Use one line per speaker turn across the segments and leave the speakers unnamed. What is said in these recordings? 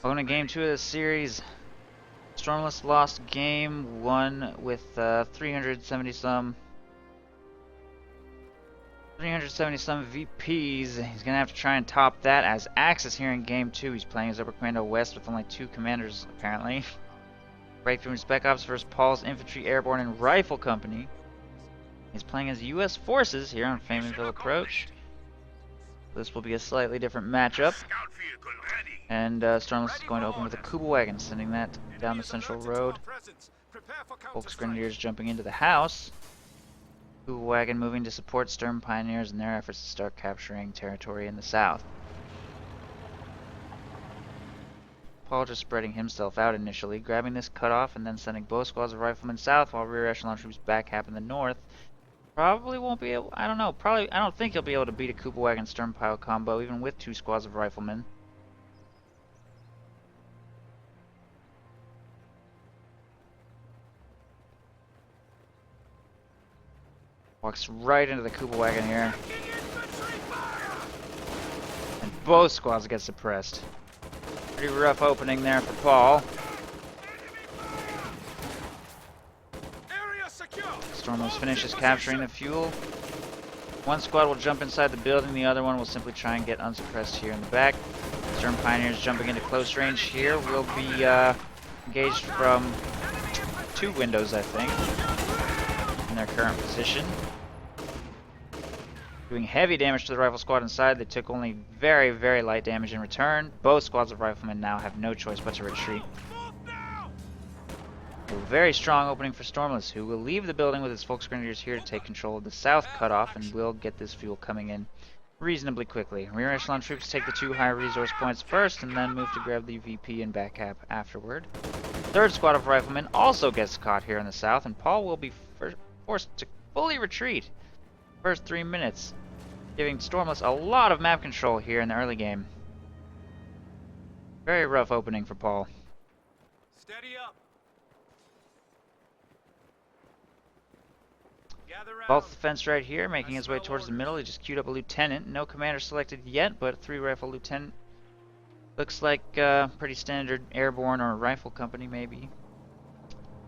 Welcome to game 2 of this series. Stormless lost game 1 with 370 some VPs. He's gonna have to try and top that as Axis here in game 2. He's playing as Upper Commando West with only 2 commanders apparently. Breakthrough and Spec Ops versus Paul's Infantry, Airborne, and Rifle Company. He's playing as US Forces here on Flaminville Approach. This will be a slightly different matchup. And Stormless is going to open with a Kuba wagon, sending that down the central road. Volks Grenadiers jumping into the house. Kuba wagon moving to support Sturm Pioneers in their efforts to start capturing territory in the south. Paul just spreading himself out initially, grabbing this cutoff and then sending both squads of riflemen south while rear echelon troops back half in the north. Probably won't be able, I don't think he'll be able to beat a Kuba wagon Sturm Pile combo even with 2 squads of riflemen. Walks right into the Kuba wagon here. And both squads get suppressed. Pretty rough opening there for Paul. Stormless finishes capturing the fuel. One squad will jump inside the building, the other one will simply try and get unsuppressed here in the back. Sturm Pioneers jumping into close range here will be engaged from 2 windows, I think, in their current position. Doing heavy damage to the rifle squad inside. They took only very, very light damage in return. Both squads of riflemen now have no choice but to retreat. A very strong opening for Stormless, who will leave the building with his Volks Grenadiers here to take control of the south cutoff and will get this fuel coming in reasonably quickly. Rear echelon troops take the 2 high resource points first and then move to grab the VP and back cap afterward. Third squad of riflemen also gets caught here in the south, and Paul will be forced to fully retreat first 3 minutes, giving Stormless a lot of map control here in the early game. Very rough opening for Paul.
Steady up.
Both defense right here, making his way towards the middle. He just queued up a lieutenant. No commander selected yet, but 3 rifle lieutenant. Looks like pretty standard airborne or rifle company, maybe.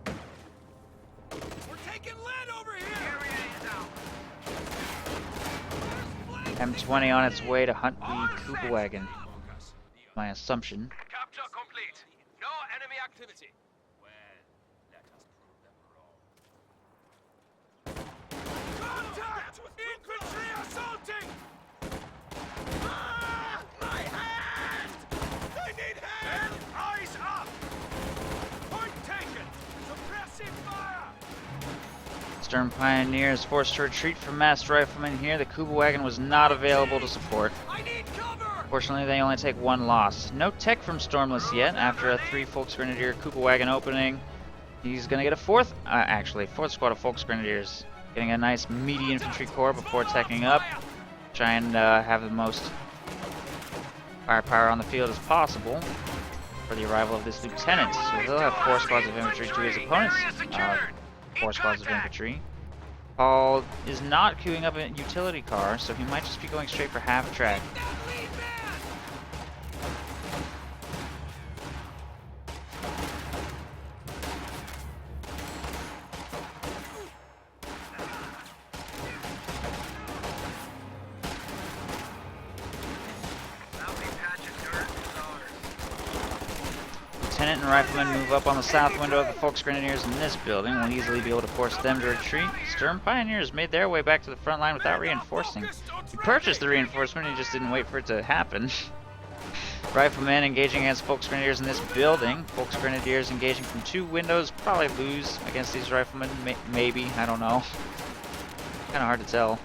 We're taking lead over here.
M20 on its way to hunt the Kuba wagon. My assumption.
Capture complete. No enemy activity. Well, let us prove them wrong. Contact! Infantry assaulting! Ah, my hand! I need hand! Eyes up! Point taken! Suppressive fire!
Sturm Pioneers forced to retreat from massed riflemen here. The Kuba wagon was not available to support.
I need cover!
Fortunately, they only take 1 loss. No tech from Stormless yet after a 3 Volks Grenadier Kuba wagon opening. He's going to get a 4th squad of Volks Grenadiers. Getting a nice meaty infantry corps before teching up. Try and have the most firepower on the field as possible for the arrival of this lieutenant. So he'll have 4 squads of infantry to his opponent's 4 squads of infantry. Paul is not queuing up a utility car, so he might just be going straight for half a track. Lieutenant and riflemen move up on the south window of the Volks Grenadiers in this building. Will easily be able to force them to retreat. Sturm Pioneers made their way back to the front line without reinforcing. He purchased the reinforcement, he just didn't wait for it to happen. Riflemen engaging against Volks Grenadiers in this building. Volks Grenadiers engaging from 2 windows. Probably lose against these riflemen. Maybe, I don't know. Kinda hard to tell.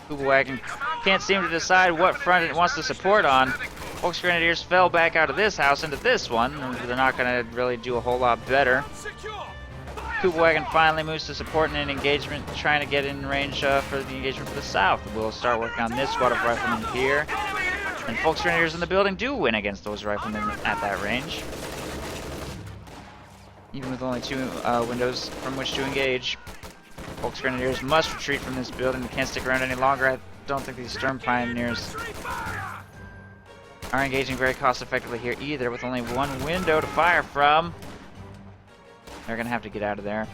Kuba wagon can't seem to decide what front it wants to support on. Volks Grenadiers fell back out of this house into this one. They're not going to really do a whole lot better. Kuba wagon finally moves to support in an engagement, trying to get in range for the engagement for the south. We'll start working on this squad of riflemen here. And Volks Grenadiers in the building do win against those riflemen at that range. Even with only 2 windows from which to engage. Volks Grenadiers must retreat from this building. They can't stick around any longer. I don't think these Sturm Pioneers Aren't engaging very cost effectively here either, with only one window to fire from. They're gonna have to get out of there.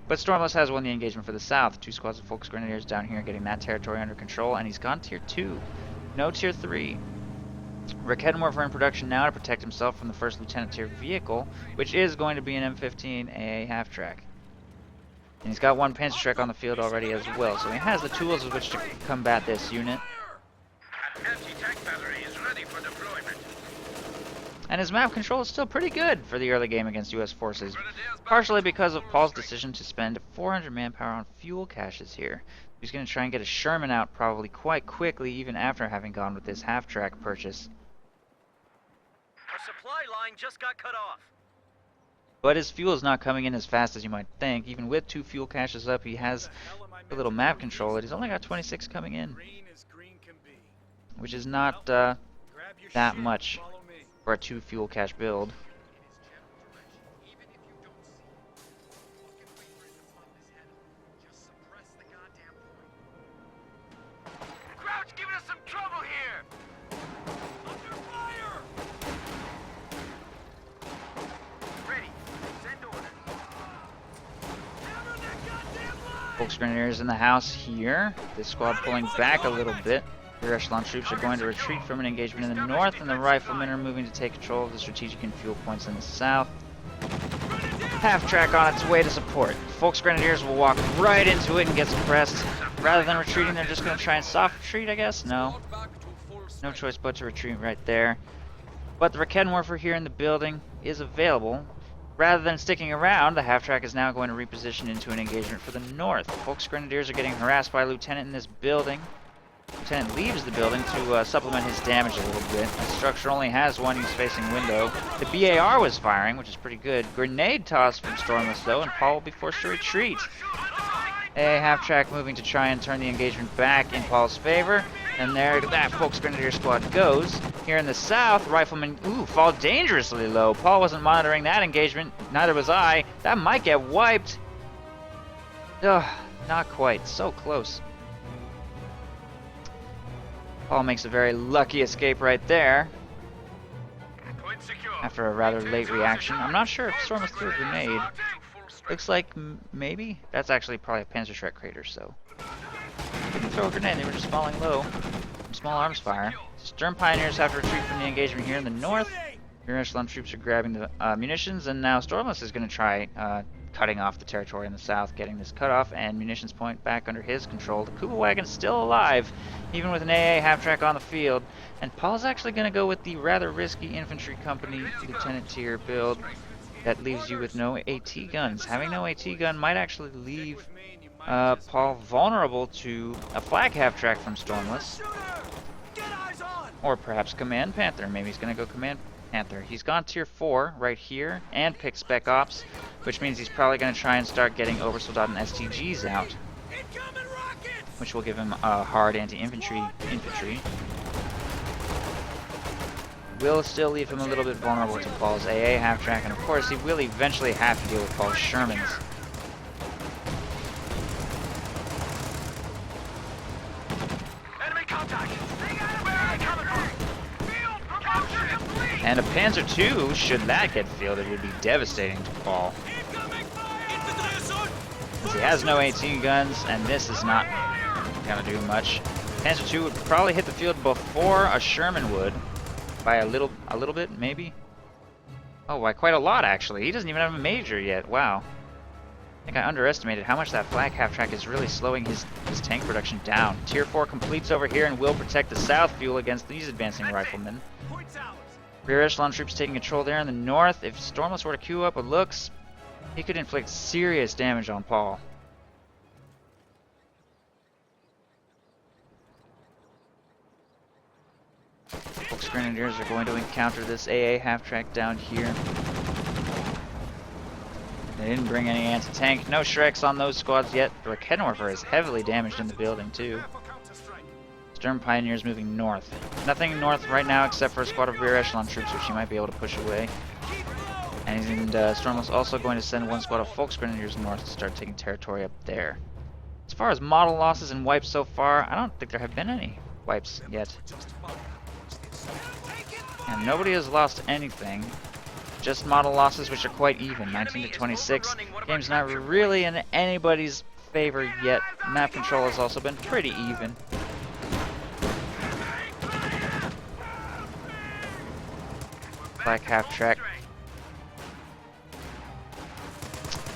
But Stormless has won the engagement for the south. 2 squads of Folks Grenadiers down here getting that territory under control, and he's gone tier 2. No tier 3. Rick Hedenworfer in production now to protect himself from the first lieutenant tier vehicle, which is going to be an M15 AA half-track. And he's got 1 Panzerschreck on the field already as well, so he has the tools with which to combat this unit.
Anti-tank battery is ready for deployment.
And his map control is still pretty good for the early game against US forces, partially because of Paul's decision to spend 400 manpower on fuel caches here. He's going to try and get a Sherman out probably quite quickly, even after having gone with this half-track purchase.
Our supply line just got cut off.
But his fuel is not coming in as fast as you might think. Even with 2 fuel caches up, he has a little map control, and he's only got 26 coming in, which is not that much for a 2 fuel cache build.
Crouch giving us some trouble here. Under fire. Ready. Send order. Hammer that goddamn line.
Folks Grenadiers in the house here. This squad pulling back a little bit. Rear echelon troops are going to retreat from an engagement in the north, and the riflemen are moving to take control of the strategic and fuel points in the south. Half-track on its way to support. Folks Grenadiers will walk right into it and get suppressed. Rather than retreating, they're just going to try and soft retreat, I guess? No. No choice but to retreat right there. But the Rakettenwerfer here in the building is available. Rather than sticking around, the half-track is now going to reposition into an engagement for the north. Folks Grenadiers are getting harassed by a lieutenant in this building. Lieutenant leaves the building to supplement his damage a little bit. The structure only has 1 use facing window. The BAR was firing, which is pretty good. Grenade toss from Stormless though, and Paul will be forced to retreat. A half-track moving to try and turn the engagement back in Paul's favor. And there that Folks Grenadier squad goes. Here in the south, riflemen fall dangerously low. Paul wasn't monitoring that engagement, neither was I. That might get wiped. Ugh, not quite. So close. Paul makes a very lucky escape right there. After a rather late reaction. I'm not sure if Stormless threw a grenade. Looks like maybe? That's actually probably a Panzerschreck crater, so. Didn't throw a grenade, they were just falling low from small arms fire. Sturm Pioneers have to retreat from the engagement here in the north. Rear echelon troops are grabbing the munitions, and now Stormless is going to try cutting off the territory in the south, getting this cutoff and munitions point back under his control. The Kuba wagon's still alive, even with an AA half-track on the field. And Paul's actually going to go with the rather risky infantry company lieutenant tier build that leaves you with no AT guns. Having no AT gun might actually leave Paul vulnerable to a flag half-track from Stormless. Or perhaps Command Panther. Maybe he's going to go Command Panther. He's gone tier 4 right here and picked Spec Ops, which means he's probably going to try and start getting Oversoldat and STGs out, which will give him hard anti-infantry. Will still leave him a little bit vulnerable to Paul's AA half-track, and of course he will eventually have to deal with Paul's Shermans.
Enemy contact. Where are they coming from? Field promotion complete.
And a Panzer II, should that get fielded, would be devastating to Paul. As he has no 18 guns, and this is not gonna do much. Panzer II would probably hit the field before a Sherman would. By a little bit, maybe? Oh, by quite a lot, actually. He doesn't even have a major yet. Wow. I think I underestimated how much that flag half-track is really slowing his tank production down. Tier 4 completes over here and will protect the south fuel against these advancing riflemen. Rear echelon troops taking control there in the north. If Stormless were to queue up a looks, he could inflict serious damage on Paul. Folks Grenadiers are going to encounter this AA half-track down here. They didn't bring any anti-tank. No Shreks on those squads yet. The Rakettenwerfer is heavily damaged in the building too. Sturm Pioneers moving north. Nothing north right now except for a squad of rear echelon troops, which he might be able to push away. And Stormless also going to send 1 squad of Folks Grenadiers north to start taking territory up there. As far as model losses and wipes so far, I don't think there have been any wipes yet. And nobody has lost anything. Just model losses, which are quite even, 19 to 26. Game's not really in anybody's favor yet. Map control has also been pretty even. Black half track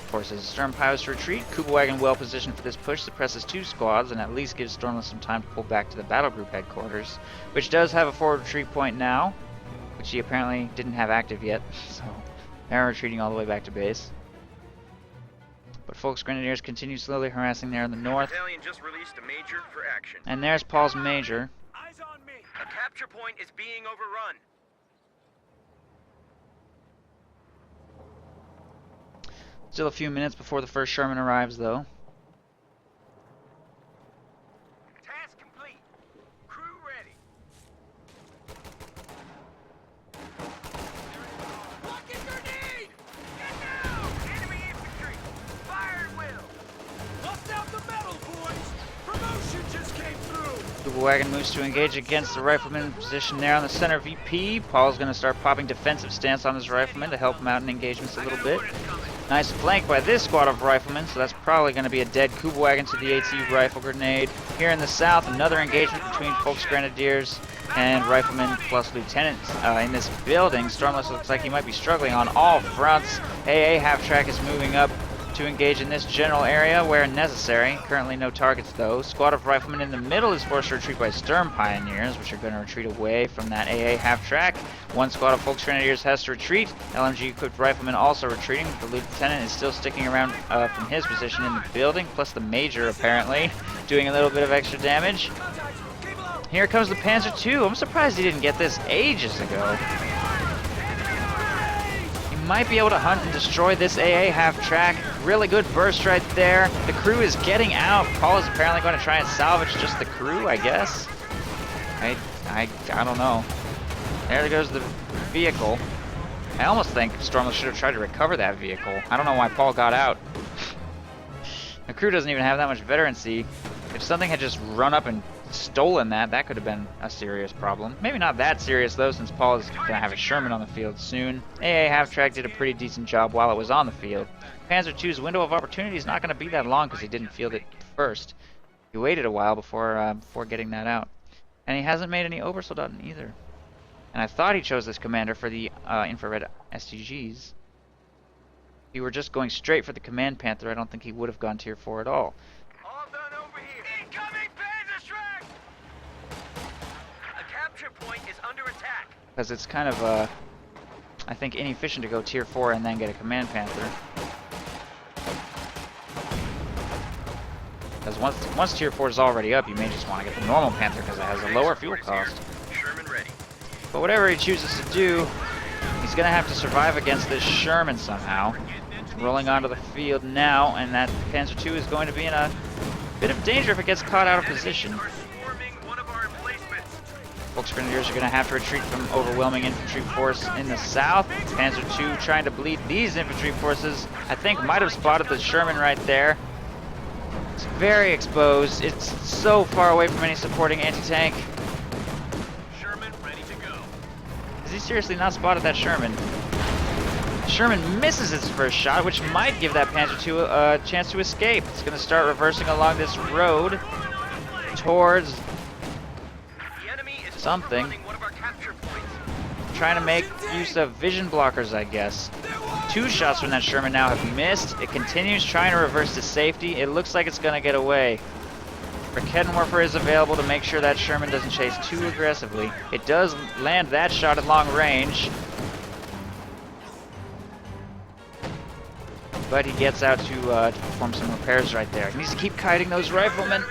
forces Sturm pilots to retreat. Kubelwagen well positioned for this push, suppresses 2 squads and at least gives Stormless some time to pull back to the battle group headquarters, which does have a forward retreat point now, which he apparently didn't have active yet, so they're retreating all the way back to base. But Volksgrenadiers continue slowly harassing there in the north.
Battalion just released a major for action.
And there's Paul's major.
Eyes on me. A capture point is being overrun.
Still a few minutes before the first Sherman arrives, though.
Task complete. Crew ready. Rocket grenade! Get down! Enemy infantry! Fire at will! Bust out the metal, boys! Promotion just came through!
Kubelwagen moves to engage against the rifleman position there on the center VP. Paul's going to start popping defensive stance on his rifleman to help him out in engagements a little bit. Nice flank by this squad of riflemen, so that's probably going to be a dead Kubelwagen to the AT rifle grenade. Here in the south, another engagement between Volksgrenadiers and riflemen plus lieutenants in this building. Stormless looks like he might be struggling on all fronts. AA half-track is moving up to engage in this general area where necessary. Currently no targets though. Squad of riflemen in the middle is forced to retreat by Sturm Pioneers, which are going to retreat away from that AA half-track. One squad of Volksgrenadiers has to retreat. LMG-equipped riflemen also retreating. The lieutenant is still sticking around from his position in the building, plus the major apparently doing a little bit of extra damage. Here comes the Panzer II. I'm surprised he didn't get this ages ago. Might be able to hunt and destroy this AA half-track. Really good burst right there. The crew is getting out. Paul is apparently going to try and salvage just the crew, I guess. I don't know. There goes the vehicle. I almost think Stormless should have tried to recover that vehicle. I don't know why Paul got out. The crew doesn't even have that much veterancy. If something had just run up and stolen that, that could have been a serious problem. Maybe not that serious though, since Paul is going to have a Sherman on the field soon. AA half-track did a pretty decent job while it was on the field. Panzer II's window of opportunity is not going to be that long because he didn't field it first. He waited a while before getting that out. And he hasn't made any Obersoldaten either. And I thought he chose this commander for the infrared STGs. If he were just going straight for the Command Panther, I don't think he would have gone tier 4 at all.
All done over here. Incoming Panzerschreck! A capture point is under attack.
Because it's kind of, I think, inefficient to go tier 4 and then get a Command Panther. Because once tier 4 is already up, you may just want to get the normal Panther because it has a lower fuel cost.
Sherman ready.
But whatever he chooses to do, he's going to have to survive against this Sherman somehow. Rolling onto the field now, and that Panzer II is going to be in a bit of danger if it gets caught out of position. Volksgrenadiers are going to have to retreat from overwhelming infantry force in the south. Panzer II trying to bleed these infantry forces. I think might have spotted the Sherman right there. It's very exposed. It's so far away from any supporting anti-tank.
Sherman ready to go.
Has he seriously not spotted that Sherman? Sherman misses its first shot, which might give that Panzer II a chance to escape. It's going to start reversing along this road towards something. Trying to make use of vision blockers, I guess. 2 shots from that Sherman now have missed. It continues trying to reverse to safety. It looks like it's going to get away. Raketenwerfer is available to make sure that Sherman doesn't chase too aggressively. It does land that shot at long range. But he gets out to perform some repairs right there. He needs to keep kiting those riflemen.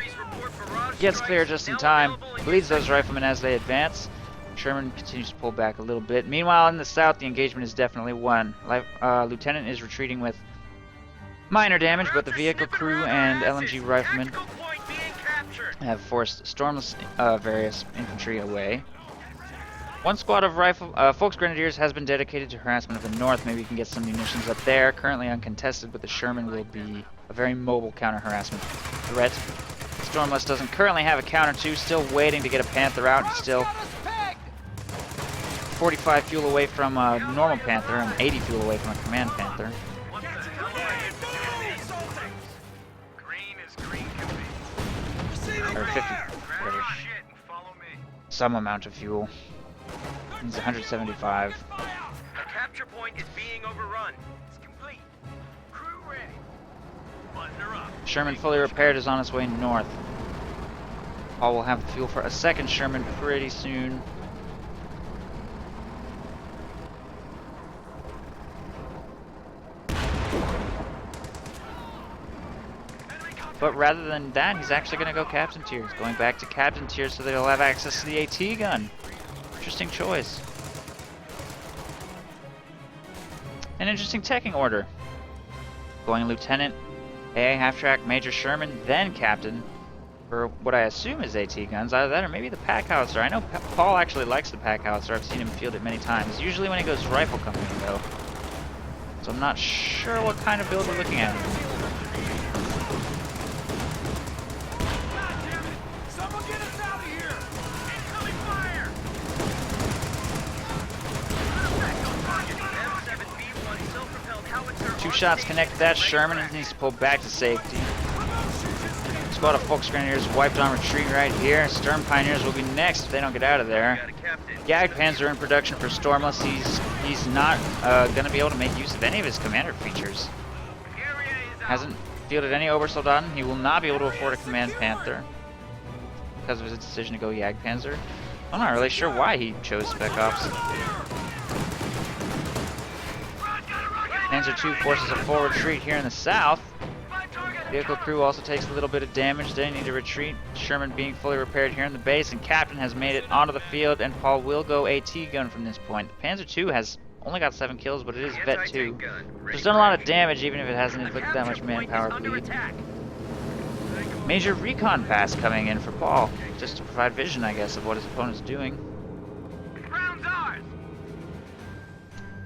Gets clear just in time. Bleeds those riflemen as they advance. Sherman continues to pull back a little bit. Meanwhile, in the south, the engagement is definitely won. Lieutenant is retreating with minor damage, but the vehicle crew and LMG riflemen have forced Stormless various infantry away. One squad of Volksgrenadiers has been dedicated to harassment of the north. Maybe you can get some munitions up there. Currently uncontested, but the Sherman will be a very mobile counter-harassment threat. Stormless doesn't currently have a counter to, still waiting to get a Panther out. Still 45 fuel away from a normal Panther and 80 fuel away from a Command Panther.
Green is green can be.
Or 50,
Grab
whatever.
your shit and follow me.
Some amount of fuel. He's 175.
The capture point is being overrun. It's complete. Crew ready. Button her up.
Sherman fully repaired is on its way north. Paul will have the fuel for a second Sherman pretty soon. But rather than that, he's actually going to go Captain Tier. He's going back to Captain Tier so that he'll have access to the AT gun. Interesting choice. An interesting teching order. Going Lieutenant, AA Half-Track, Major Sherman, then Captain for what I assume is AT guns. Either that or maybe the Pack Howitzer. I know Paul actually likes the Pack Howitzer. I've seen him field it many times. Usually when he goes Rifle Company though. So I'm not sure what kind of build we're looking at.
Someone get us out of here! Incoming fire! M7B1 self-propelled howitzer.
Two shots connected that Sherman and needs to pull back to safety. Squad of Volksgrenadiers wiped on retreat right here. Sturm Pioneers will be next if they don't get out of there. Jagdpanzer in production for Stormless. He's not going to be able to make use of any of his commander features. Hasn't fielded any Obersoldaten. He will not be able to afford a Command Panther because of his decision to go Jagdpanzer. I'm not really sure why he chose Spec Ops. Panzer II forces a full retreat here in the south. Vehicle crew also takes a little bit of damage. They need to retreat. Sherman being fully repaired here in the base, and Captain has made it onto the field, and Paul will go AT gun from this point. The Panzer II has only got 7 kills, but it is Vet 2. It's done a lot of damage, even if it hasn't inflicted that much manpower bleed. Major recon pass coming in for Paul, just to provide vision, I guess, of what his opponent's doing.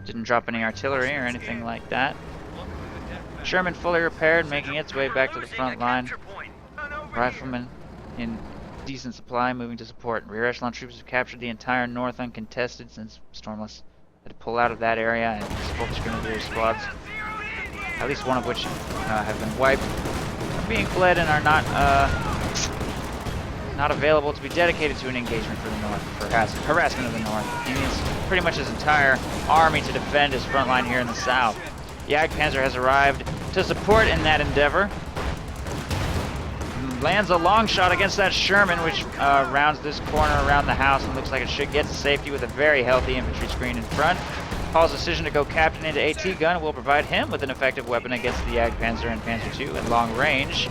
Didn't drop any artillery or anything like that. Sherman fully repaired, making its way back to the front line. Riflemen in decent supply, moving to support. Rear echelon troops have captured the entire north uncontested since Stormless had to pull out of that area, and Volksgrenadier squads, at least one of which have been wiped, are being fled and are not available to be dedicated to an engagement for the north, for harassment of the north. He needs pretty much his entire army to defend his front line here in the south. Jagdpanzer has arrived to support in that endeavor. Lands a long shot against that Sherman, which rounds this corner around the house and looks like it should get to safety with a very healthy infantry screen in front. Paul's decision to go Captain into AT gun will provide him with an effective weapon against the Jagdpanzer and Panzer II at long range.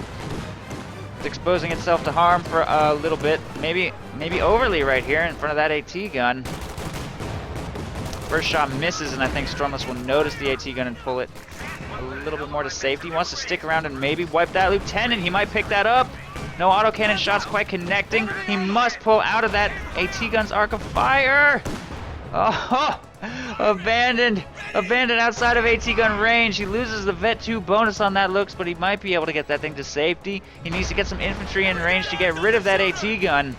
It's exposing itself to harm for a little bit, maybe overly right here in front of that AT gun. First shot misses, and I think Stormless will notice the AT gun and pull it a little bit more to safety. He wants to stick around and maybe wipe that Lieutenant. He might pick that up. No autocannon shots quite connecting. He must pull out of that AT gun's arc of fire. Oh, abandoned outside of AT gun range. He loses the Vet 2 bonus on that looks, but he might be able to get that thing to safety. He needs to get some infantry in range to get rid of that AT gun.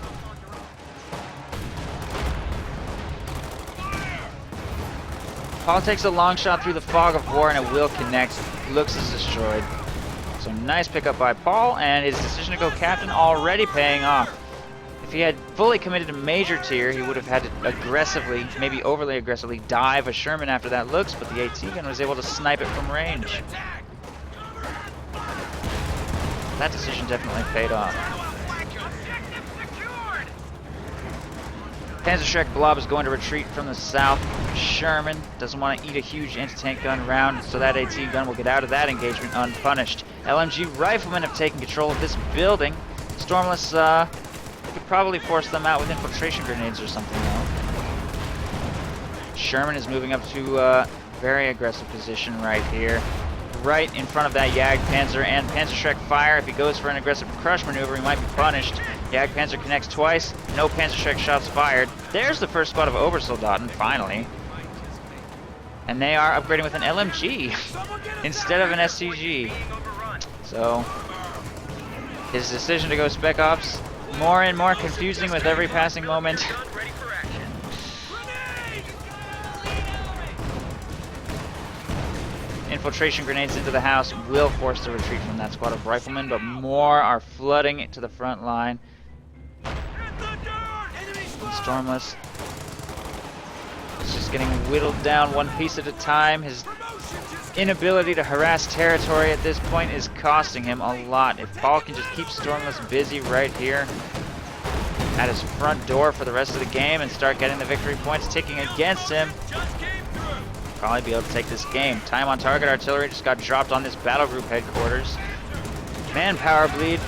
Paul takes a long shot through the fog of war, and it will connect. Looks is destroyed. So nice pickup by Paul, and his decision to go Captain already paying off. If he had fully committed to Major Tier, he would have had to aggressively, maybe overly aggressively, dive a Sherman after that looks, but the AT gun was able to snipe it from range. That decision definitely paid off. Panzerschreck Blob is going to retreat from the south. Sherman doesn't want to eat a huge anti-tank gun round, so that AT gun will get out of that engagement unpunished. LMG Riflemen have taken control of this building. Stormless could probably force them out with infiltration grenades or something though. Sherman is moving up to a very aggressive position right here. Right in front of that Jagdpanzer and Panzerschreck fire. If he goes for an aggressive crush maneuver, he might be punished. Jagdpanzer connects twice, no Panzerschreck shots fired. There's the first squad of Obersoldaten, finally. And they are upgrading with an LMG instead of an SCG. So, his decision to go Spec Ops, more and more confusing with every passing moment. Infiltration grenades into the house will force the retreat from that squad of riflemen, but more are flooding to the front line. Stormless is just getting whittled down one piece at a time. His inability to harass territory at this point is costing him a lot. If Paul can just keep Stormless busy right here at his front door for the rest of the game and start getting the victory points ticking against him, probably be able to take this game. Time on target artillery just got dropped on this battle group headquarters. Manpower bleed.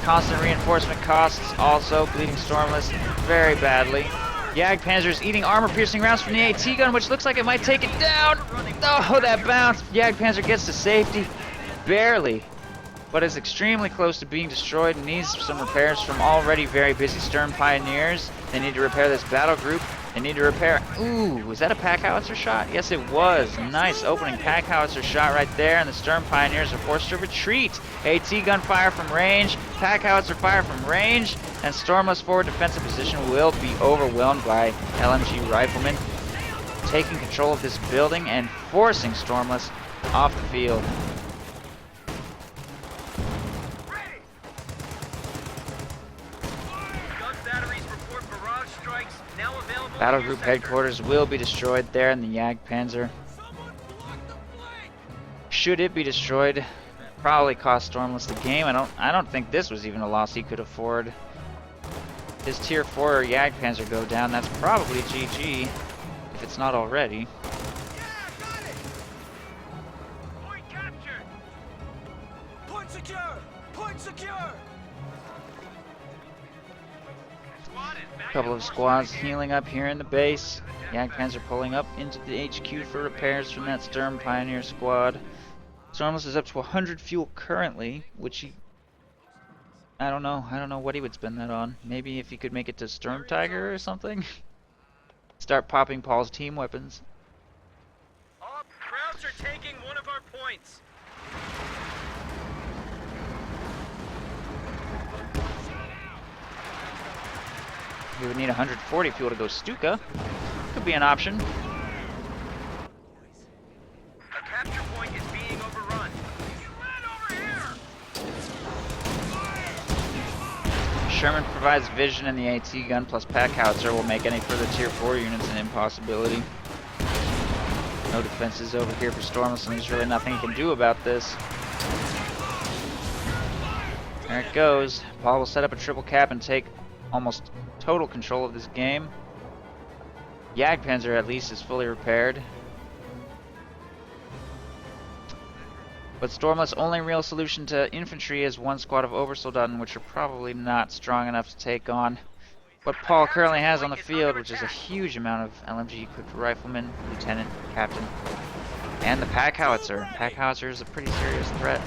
Constant reinforcement costs also bleeding Stormless very badly. Jagdpanzer's eating armor-piercing rounds from the AT gun, which looks like it might take it down. Oh, that bounce. Jagdpanzer gets to safety. Barely. But is extremely close to being destroyed and needs some repairs from already very busy Sturm Pioneers. They need to repair this battle group. They need to repair... Ooh, was that a pack howitzer shot? Yes, it was. Nice opening pack howitzer shot right there, and the Sturm Pioneers are forced to retreat. AT gun fire from range, pack howitzer fire from range, and Stormless forward defensive position will be overwhelmed by LMG riflemen, taking control of this building and forcing Stormless off the field. Battle group headquarters will be destroyed there in the Jagdpanzer. Should it be destroyed, probably cost Stormless the game. I don't think this was even a loss he could afford. His tier 4 Jagdpanzer go down, that's probably GG if it's not already.
Yeah, got it. Point captured. Point secure. Point secure.
A couple of squads healing up here in the base. Jagdpanzer pulling up into the HQ for repairs from that Sturm Pioneer squad. Stormless is up to 100 fuel currently, which he... I don't know what he would spend that on. Maybe if he could make it to Sturm Tiger or something? Start popping Paul's team weapons.
All Krauts are taking one of our points.
We would need 140 fuel to go Stuka. Could be an option.
A capture point is being overrun. You ran over here.
Sherman provides vision, and the AT gun plus pack howitzer will make any further tier 4 units an impossibility. No defenses over here for Stormless, and there's really nothing he can do about this. There it goes. Paul will set up a triple cap and take almost total control of this game. Jagdpanzer at least is fully repaired. But Stormless' only real solution to infantry is one squad of Oversoldaten, which are probably not strong enough to take on what Paul currently has on the field, which is a huge amount of LMG equipped riflemen, lieutenant, captain, and the pack howitzer. Pack howitzer is a pretty serious threat.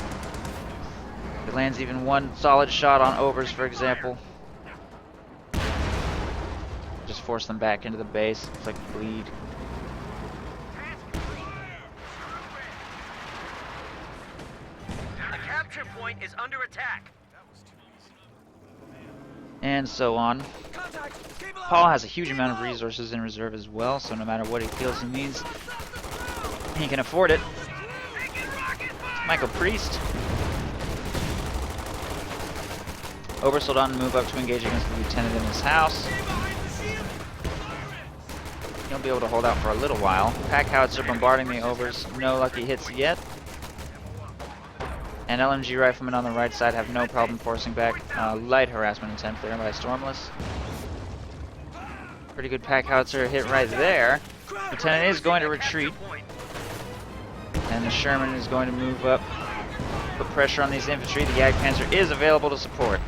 If it lands even one solid shot on Overs, for example, just force them back into the base. It's like bleed.
The capture point is under attack.
And so on. Paul has a huge amount of resources in reserve as well, so no matter what he feels he needs, he can afford it. Michael Priest. Oversoldaten move up to engage against the lieutenant in his house. He'll be able to hold out for a little while. Pack howitzer bombarding the Overs. No lucky hits yet. And LMG riflemen on the right side have no problem forcing back light harassment attempt there by Stormless. Pretty good pack howitzer hit right there. Lieutenant is going to retreat. And the Sherman is going to move up. Put pressure on these infantry. The Jagdpanzer is available to support.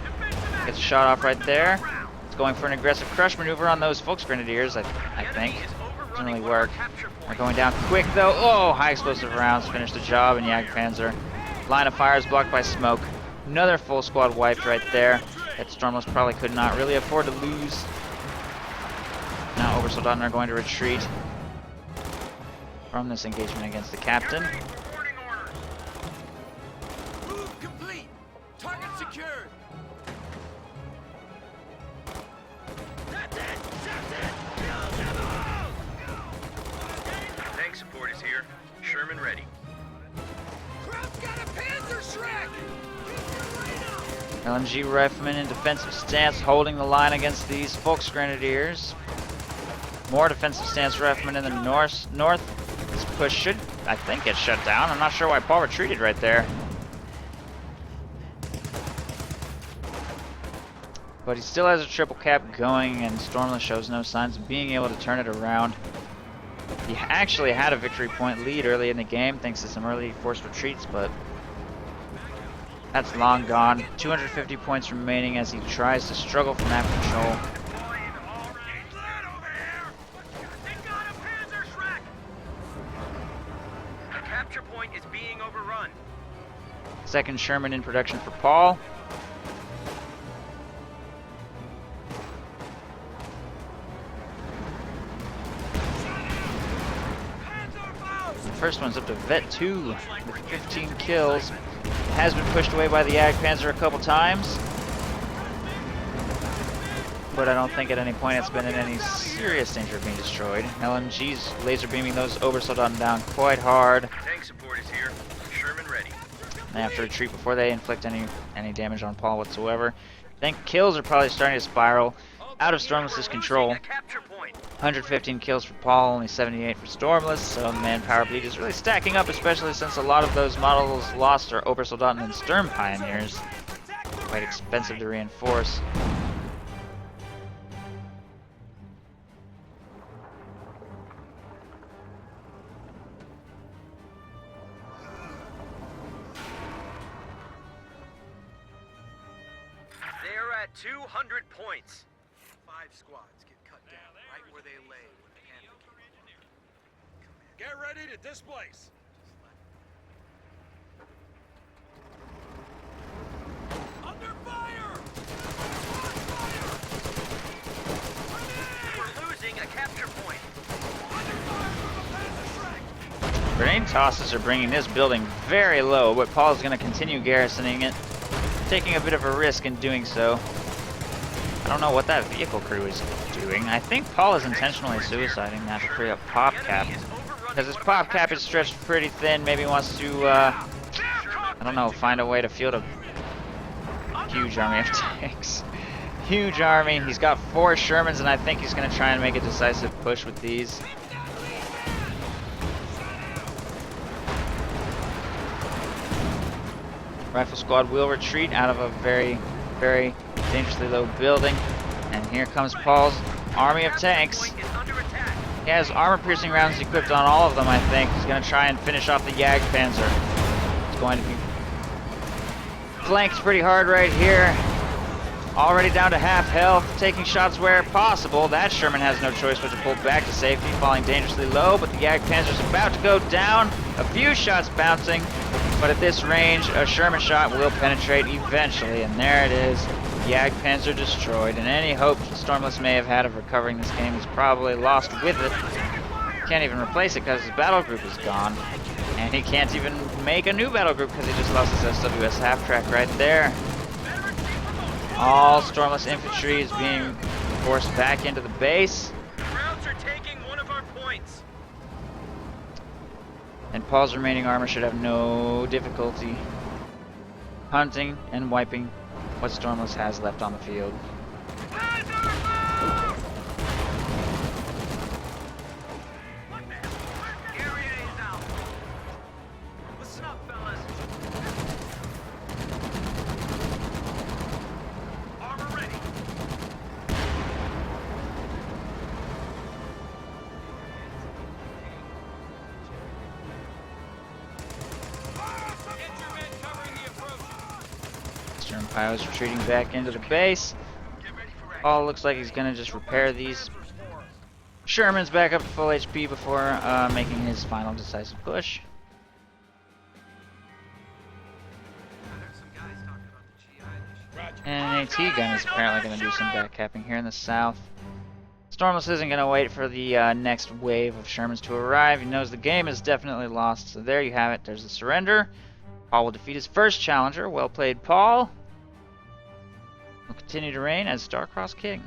Gets a shot off right there. It's going for an aggressive crush maneuver on those Volksgrenadiers, I think. Doesn't really work. They're going down quick though. Oh, high explosive rounds finish the job, and Jagdpanzer. Line of fire is blocked by smoke. Another full squad wiped right there. That Stormless probably could not really afford to lose. Now Oversoldaten are going to retreat from this engagement against the captain.
Move complete. Target secured. That's it. That's it. Kill them all. Tank support is here. Sherman ready.
LMG riflemen in defensive stance, holding the line against these Volksgrenadiers. More defensive stance riflemen in the north. This push should, I think, get shut down. I'm not sure why Paul retreated right there. But he still has a triple cap going, and Stormless shows no signs of being able to turn it around. He actually had a victory point lead early in the game thanks to some early forced retreats, but that's long gone. 250 points remaining as he tries to struggle from that control.
The capture point is being overrun.
Second Sherman in production for Paul. The first one's up to Vet 2 with 15 kills. It has been pushed away by the Jagdpanzer a couple times, but I don't think at any point it's been in any serious danger of being destroyed. LMG's laser beaming those Obersoldaten down quite hard.
Tank support is here. Sherman ready.
They have to retreat before they inflict any damage on Paul whatsoever. I think kills are probably starting to spiral out of Stormless's control. 115 kills for Paul, only 78 for Stormless, so manpower bleed is really stacking up, especially since a lot of those models lost are Obersoldaten and Sturm Pioneers. Quite expensive to reinforce.
They're at 200 points. 5 squads get cut down right where they lay when the panic came. Get ready to displace. Under fire! We're losing a capture point. Under fire from a panzer strike.
Grenade tosses are bringing this building very low, but Paul's going to continue garrisoning it, taking a bit of a risk in doing so. I don't know what that vehicle crew is doing. I think Paul is intentionally suiciding that to free up pop cap, because his pop cap is stretched pretty thin. Maybe he wants to, I don't know, find a way to field a huge army of tanks. Huge army. He's got 4 Shermans, and I think he's going to try and make a decisive push with these. Rifle squad will retreat out of a very, very dangerously low building. And here comes Paul's army of tanks. He has armor-piercing rounds equipped on all of them, I think. He's going to try and finish off the Jagdpanzer. It's going to be flanked pretty hard right here. Already down to half health, taking shots where possible. That Sherman has no choice but to pull back to safety, falling dangerously low, but the Jagdpanzer's about to go down. A few shots bouncing, but at this range, a Sherman shot will penetrate eventually, and there it is. Jagdpanzer destroyed, and any hope Stormless may have had of recovering this game is probably lost with it. Can't even replace it because his battle group is gone. And he can't even make a new battle group because he just lost his SWS half-track right there. All Stormless infantry is being forced back into the base.
Crowds are taking one of our points.
And Paul's remaining armor should have no difficulty hunting and wiping what Stormless has left on the field.
Listen up, fellas. Armor ready. Get your men covering the approach.
Sturm pilots retreating back into the base. Paul looks like he's going to just repair these Shermans back up to full HP before making his final decisive push. And an AT gun is apparently going to do some backcapping here in the south. Stormless isn't going to wait for the next wave of Shermans to arrive. He knows the game is definitely lost. So there you have it. There's the surrender. Paul will defeat his first challenger. Well played, Paul. Will continue to reign as Star-Crossed King.